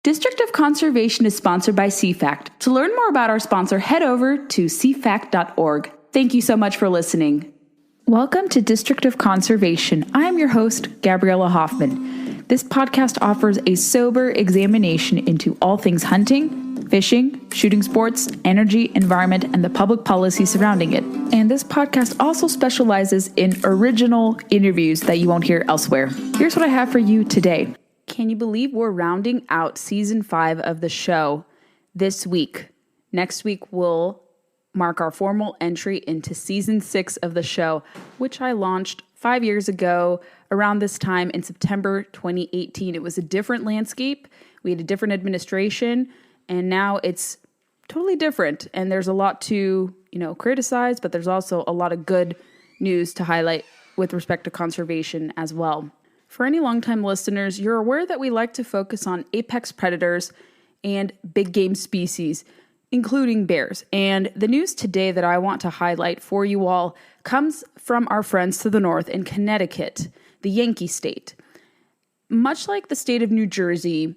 District of Conservation is sponsored by CFACT. To learn more about our sponsor, head over to cfact.org. Thank you so much for listening. Welcome to District of Conservation. I'm your host, Gabriella Hoffman. This podcast offers a sober examination into all things hunting, fishing, shooting sports, energy, environment, and the public policy surrounding it. And this podcast also specializes in original interviews that you won't hear elsewhere. Here's what I have for you today. Can you believe we're rounding out season 5 of the show this week? Next week will mark our formal entry into season 6 of the show, which I launched 5 years ago around this time in September 2018. It was a different landscape. We had a different administration, and now it's totally different. And there's a lot to, criticize, but there's also a lot of good news to highlight with respect to conservation as well. For any longtime listeners, you're aware that we like to focus on apex predators and big game species, including bears. And the news today that I want to highlight for you all comes from our friends to the north in Connecticut, the Yankee state. Much like the state of New Jersey,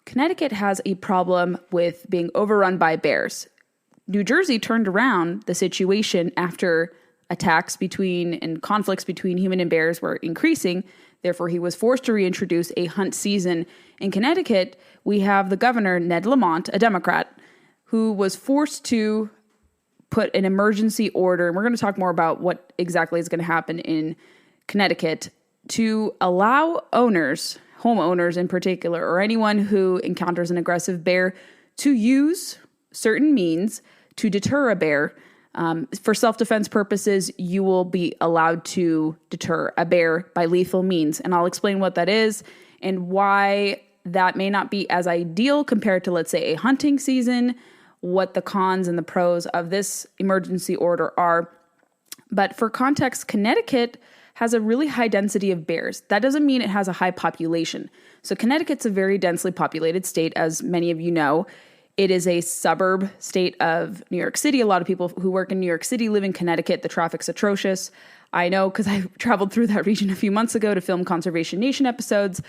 Connecticut has a problem with being overrun by bears. New Jersey turned around the situation after attacks and conflicts between human and bears were increasing. Therefore, he was forced to reintroduce a hunt season. In Connecticut, we have the governor, Ned Lamont, a Democrat, who was forced to put an emergency order, and we're going to talk more about what exactly is going to happen in Connecticut, to allow owners, homeowners in particular, or anyone who encounters an aggressive bear, to use certain means to deter a bear. For self-defense purposes, you will be allowed to deter a bear by lethal means. And I'll explain what that is and why that may not be as ideal compared to, let's say, a hunting season, what the cons and the pros of this emergency order are. But for context, Connecticut has a really high density of bears. That doesn't mean it has a high population. So Connecticut's a very densely populated state, as many of you know. It is a suburb state of New York City. A lot of people who work in New York City live in Connecticut. The traffic's atrocious. I know because I traveled through that region a few months ago to film Conservation Nation episodes.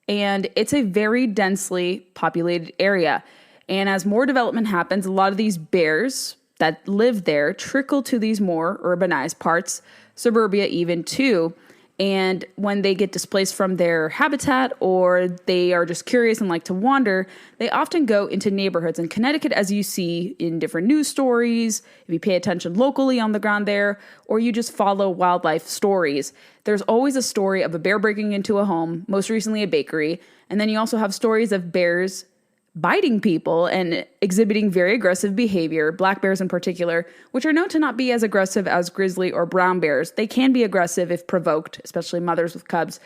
And it's a very densely populated area. And as more development happens, a lot of these bears that live there trickle to these more urbanized parts, suburbia even too. And when they get displaced from their habitat or they are just curious and like to wander, they often go into neighborhoods. In Connecticut, as you see in different news stories, if you pay attention locally on the ground there, or you just follow wildlife stories, there's always a story of a bear breaking into a home, most recently a bakery. And then you also have stories of bears biting people and exhibiting very aggressive behavior, black bears in particular, which are known to not be as aggressive as grizzly or brown bears. They can be aggressive if provoked, especially mothers with cubs.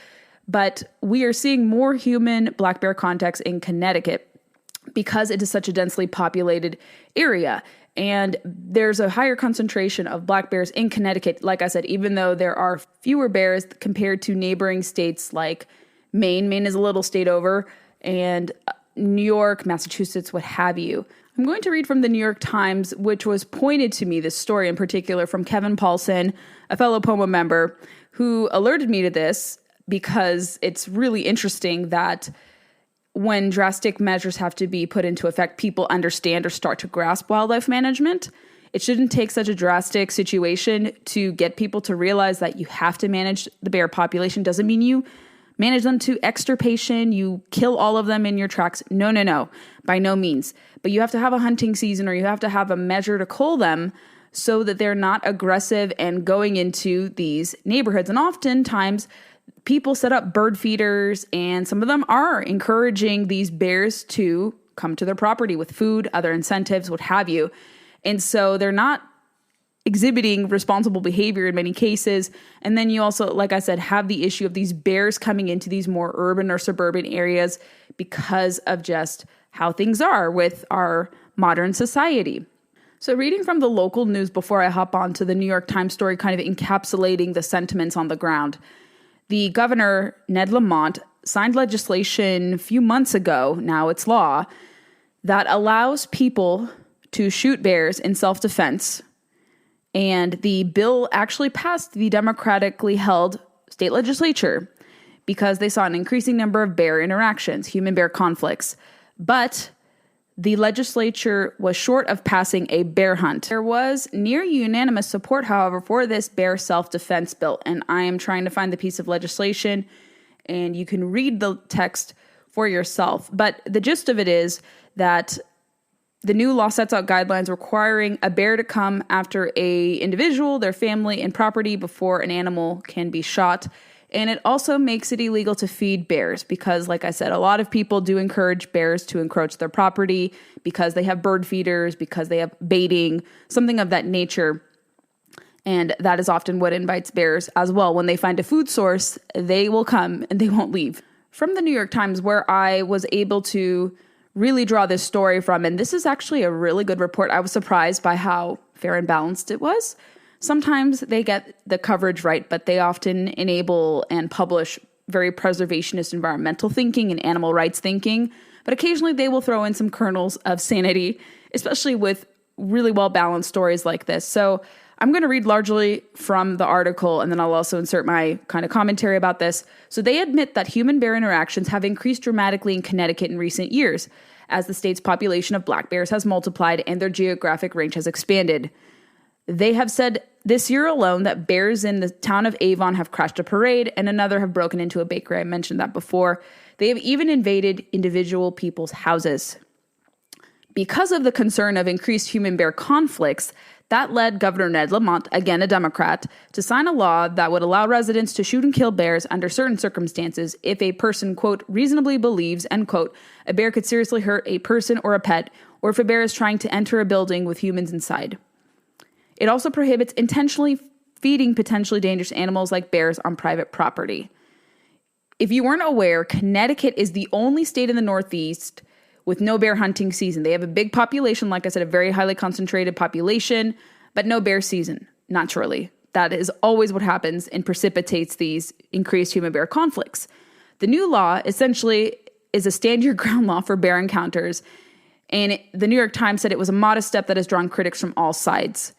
But we are seeing more human black bear contacts in Connecticut because it is such a densely populated area. And there's a higher concentration of black bears in Connecticut, like I said, even though there are fewer bears compared to neighboring states like Maine. Maine is a little state over, and New York, Massachusetts, what have you. I'm going to read from the New York Times, which was pointed to me, this story in particular, from Kevin Paulson, a fellow POMA member, who alerted me to this because it's really interesting that when drastic measures have to be put into effect, people understand or start to grasp wildlife management. It shouldn't take such a drastic situation to get people to realize that you have to manage the bear population. Doesn't mean you manage them to extirpation, you kill all of them in your tracks. No, by no means. But you have to have a hunting season or you have to have a measure to cull them so that they're not aggressive and going into these neighborhoods. And oftentimes, people set up bird feeders, and some of them are encouraging these bears to come to their property with food, other incentives, what have you. And so they're not exhibiting responsible behavior in many cases. And then you also, like I said, have the issue of these bears coming into these more urban or suburban areas because of just how things are with our modern society. So reading from the local news before I hop on to the New York Times story, kind of encapsulating the sentiments on the ground. The governor, Ned Lamont, signed legislation a few months ago, now it's law, that allows people to shoot bears in self-defense. And the bill actually passed the democratically held state legislature because they saw an increasing number of bear interactions, human-bear conflicts. But the legislature was short of passing a bear hunt. There was near unanimous support, however, for this bear self-defense bill. And I am trying to find the piece of legislation, and you can read the text for yourself. But the gist of it is that the new law sets out guidelines requiring a bear to come after a individual, their family, and property before an animal can be shot. And it also makes it illegal to feed bears because, like I said, a lot of people do encourage bears to encroach their property because they have bird feeders, because they have baiting, something of that nature. And that is often what invites bears as well. When they find a food source, they will come and they won't leave. From the New York Times, where I was able to really draw this story from, and this is actually a really good report. I was surprised by how fair and balanced it was. Sometimes they get the coverage right, but they often enable and publish very preservationist environmental thinking and animal rights thinking. But occasionally they will throw in some kernels of sanity, especially with really well-balanced stories like this. So I'm going to read largely from the article, and then I'll also insert my kind of commentary about this. So they admit that human-bear interactions have increased dramatically in Connecticut in recent years, as the state's population of black bears has multiplied and their geographic range has expanded. They have said this year alone that bears in the town of Avon have crashed a parade and another have broken into a bakery. I mentioned that before. They have even invaded individual people's houses. Because of the concern of increased human-bear conflicts, that led Governor Ned Lamont, again a Democrat, to sign a law that would allow residents to shoot and kill bears under certain circumstances if a person, quote, reasonably believes, end quote, a bear could seriously hurt a person or a pet, or if a bear is trying to enter a building with humans inside. It also prohibits intentionally feeding potentially dangerous animals like bears on private property. If you weren't aware, Connecticut is the only state in the Northeast with no bear hunting season. They have a big population, like I said, a very highly concentrated population, but no bear season, naturally. That is always what happens and precipitates these increased human-bear conflicts. The new law essentially is a stand-your-ground law for bear encounters, and the New York Times said it was a modest step that has drawn critics from all sides.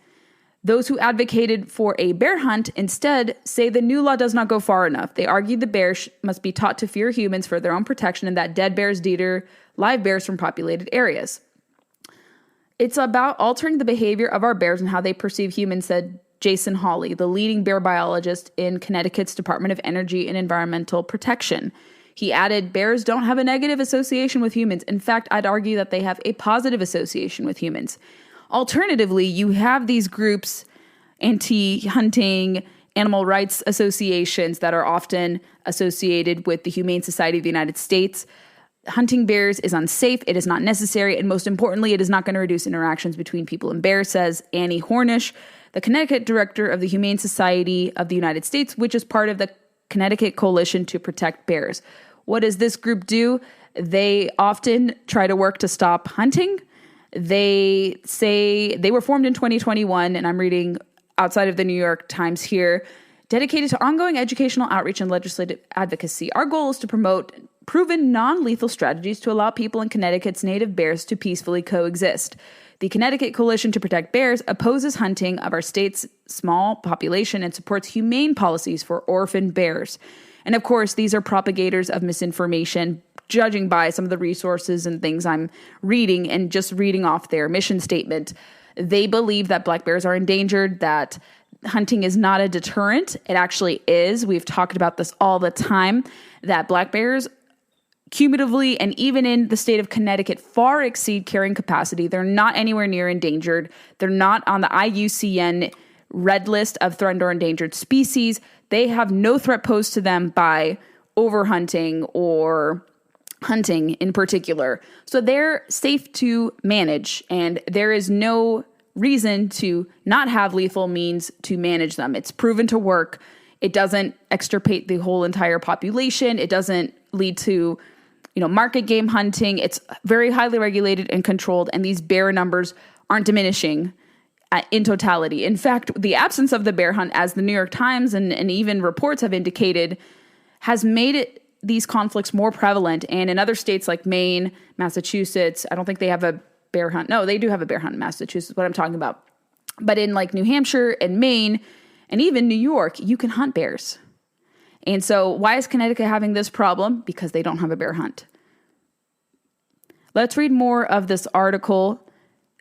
Those who advocated for a bear hunt instead say the new law does not go far enough. They argued the bears must be taught to fear humans for their own protection and that dead bears deter live bears from populated areas. It's about altering the behavior of our bears and how they perceive humans, said Jason Hawley, the leading bear biologist in Connecticut's Department of Energy and Environmental Protection. He added, bears don't have a negative association with humans. In fact, I'd argue that they have a positive association with humans. Alternatively, you have these groups, anti-hunting, animal rights associations that are often associated with the Humane Society of the United States. Hunting bears is unsafe, it is not necessary, and most importantly, it is not going to reduce interactions between people and bears, says Annie Hornish, the Connecticut director of the Humane Society of the United States, which is part of the Connecticut Coalition to Protect Bears. What does this group do? They often try to work to stop hunting. They say they were formed in 2021, and I'm reading outside of the New York Times here, dedicated to ongoing educational outreach and legislative advocacy. Our goal is to promote proven non-lethal strategies to allow people in Connecticut's native bears to peacefully coexist. The Connecticut Coalition to Protect Bears opposes hunting of our state's small population and supports humane policies for orphan bears. And of course, these are propagators of misinformation, judging by some of the resources and things I'm reading and just reading off their mission statement. They believe that black bears are endangered, that hunting is not a deterrent. It actually is. We've talked about this all the time, that black bears cumulatively and even in the state of Connecticut far exceed carrying capacity. They're not anywhere near endangered. They're not on the IUCN red list of threatened or endangered species. They have no threat posed to them by overhunting or hunting in particular. So they're safe to manage, and there is no reason to not have lethal means to manage them. It's proven to work. It doesn't extirpate the whole entire population. It doesn't lead to, market game hunting. It's very highly regulated and controlled, and these bear numbers aren't diminishing in totality. In fact, the absence of the bear hunt, as the New York Times and even reports have indicated, has made these conflicts more prevalent. And in other states like Maine, Massachusetts, I don't think they have a bear hunt. No, they do have a bear hunt in Massachusetts, what I'm talking about. But in like New Hampshire and Maine and even New York, you can hunt bears. And so why is Connecticut having this problem? Because they don't have a bear hunt. Let's read more of this article.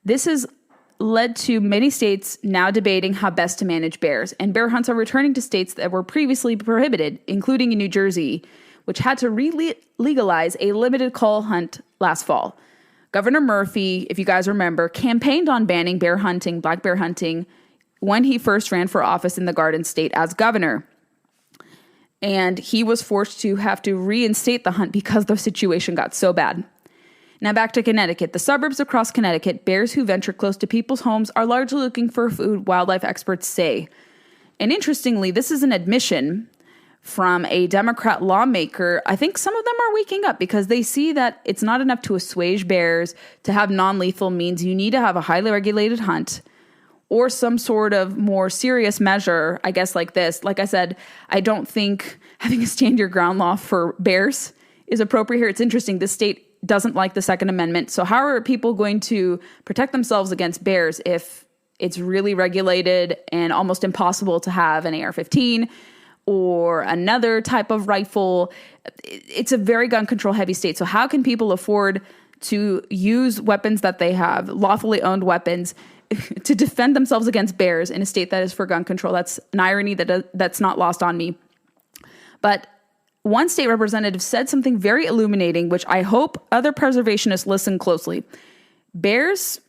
This has led to many states now debating how best to manage bears, and bear hunts are returning to states that were previously prohibited, including in New Jersey, which had to legalize a limited call hunt last fall. Governor Murphy, if you guys remember, campaigned on banning bear hunting, black bear hunting, when he first ran for office in the Garden State as governor. And he was forced to have to reinstate the hunt because the situation got so bad. Now back to Connecticut. The suburbs across Connecticut, bears who venture close to people's homes are largely looking for food, wildlife experts say. And interestingly, this is an admission from a Democrat lawmaker. I think some of them are waking up because they see that it's not enough to assuage bears. To have non-lethal means you need to have a highly regulated hunt or some sort of more serious measure, I guess, like this. Like I said, I don't think having a stand your ground law for bears is appropriate here. It's interesting. This state doesn't like the Second Amendment. So how are people going to protect themselves against bears if it's really regulated and almost impossible to have an AR-15 or another type of rifle? It's a very gun control heavy state. So how can people afford to use weapons that they have, lawfully owned weapons, to defend themselves against bears in a state that is for gun control? That's an irony that's not lost on me. But one state representative said something very illuminating, which I hope other preservationists listen closely. Bears,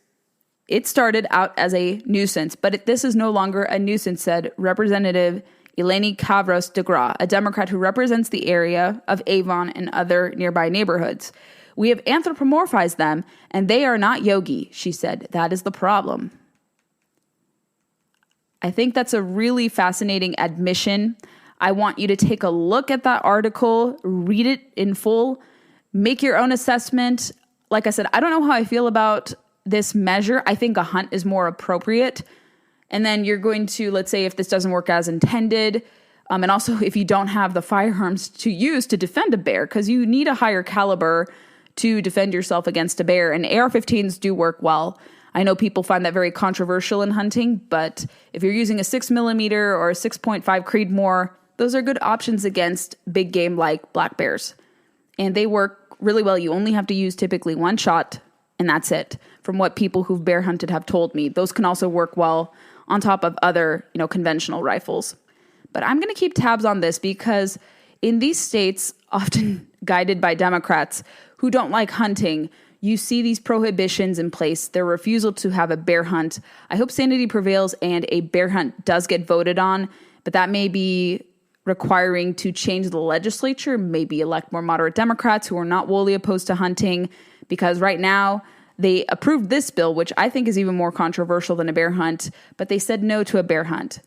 it started out as a nuisance, but this is no longer a nuisance, said Representative Eleni Kavros de Gras, a Democrat who represents the area of Avon and other nearby neighborhoods. We have anthropomorphized them, and they are not yogi, she said. That is the problem. I think that's a really fascinating admission. I want you to take a look at that article, read it in full, make your own assessment. Like I said, I don't know how I feel about this measure. I think a hunt is more appropriate. And then you're going to, let's say if this doesn't work as intended, and also if you don't have the firearms to use to defend a bear, because you need a higher caliber to defend yourself against a bear. And AR-15s do work well. I know people find that very controversial in hunting, but if you're using a 6mm or a 6.5 Creedmoor, those are good options against big game like black bears. And they work really well. You only have to use typically one shot, and that's it. From what people who've bear hunted have told me, those can also work well on top of other, conventional rifles. But I'm going to keep tabs on this because in these states, often guided by Democrats who don't like hunting, you see these prohibitions in place, their refusal to have a bear hunt. I hope sanity prevails and a bear hunt does get voted on, but that may be requiring to change the legislature, maybe elect more moderate Democrats who are not wholly opposed to hunting, because right now they approved this bill, which I think is even more controversial than a bear hunt, but they said no to a bear hunt.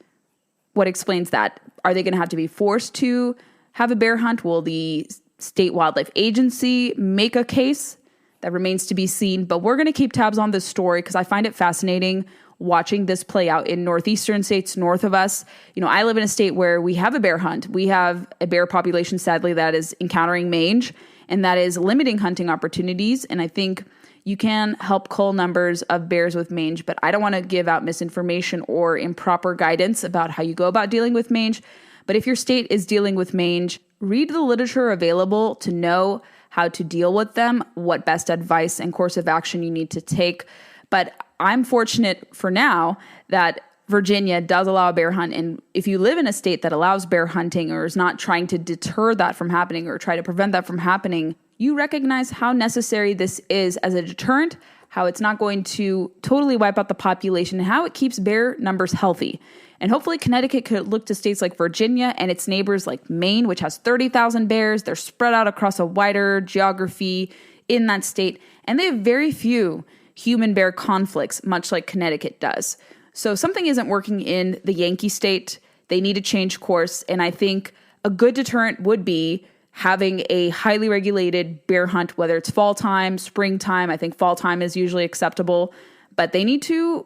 What explains that? Are they going to have to be forced to have a bear hunt? Will the state wildlife agency make a case? That remains to be seen, but we're going to keep tabs on this story because I find it fascinating watching this play out in northeastern states north of us. I live in a state where we have a bear hunt. We have a bear population, sadly, that is encountering mange, and that is limiting hunting opportunities. And I think you can help cull numbers of bears with mange, but I don't want to give out misinformation or improper guidance about how you go about dealing with mange. But if your state is dealing with mange, read the literature available to know how to deal with them, what best advice and course of action you need to take. But I'm fortunate for now that Virginia does allow a bear hunt. And if you live in a state that allows bear hunting or is not trying to deter that from happening or try to prevent that from happening, you recognize how necessary this is as a deterrent, how it's not going to totally wipe out the population, and how it keeps bear numbers healthy. And hopefully Connecticut could look to states like Virginia and its neighbors like Maine, which has 30,000 bears. They're spread out across a wider geography in that state. And they have very few human-bear conflicts, much like Connecticut does. So something isn't working in the Yankee state. They need to change course. And I think a good deterrent would be having a highly regulated bear hunt, whether it's fall time, springtime. I think fall time is usually acceptable. But they need to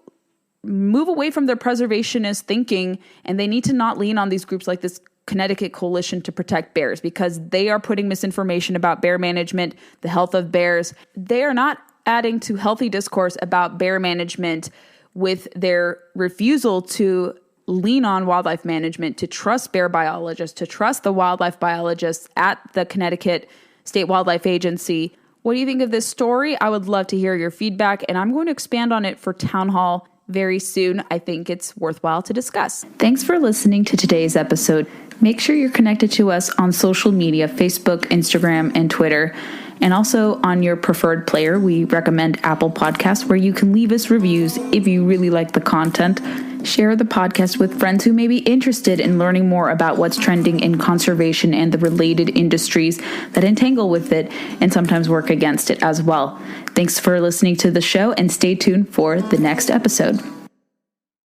move away from their preservationist thinking, and they need to not lean on these groups like this Connecticut Coalition to protect bears, because they are putting misinformation about bear management, the health of bears. They are not adding to healthy discourse about bear management with their refusal to lean on wildlife management, to trust bear biologists, to trust the wildlife biologists at the Connecticut State Wildlife Agency. What do you think of this story? I would love to hear your feedback, and I'm going to expand on it for Town Hall very soon. I think it's worthwhile to discuss. Thanks for listening to today's episode. Make sure you're connected to us on social media, Facebook, Instagram, and Twitter. And also on your preferred player, we recommend Apple Podcasts, where you can leave us reviews if you really like the content. Share the podcast with friends who may be interested in learning more about what's trending in conservation and the related industries that entangle with it and sometimes work against it as well. Thanks for listening to the show, and stay tuned for the next episode.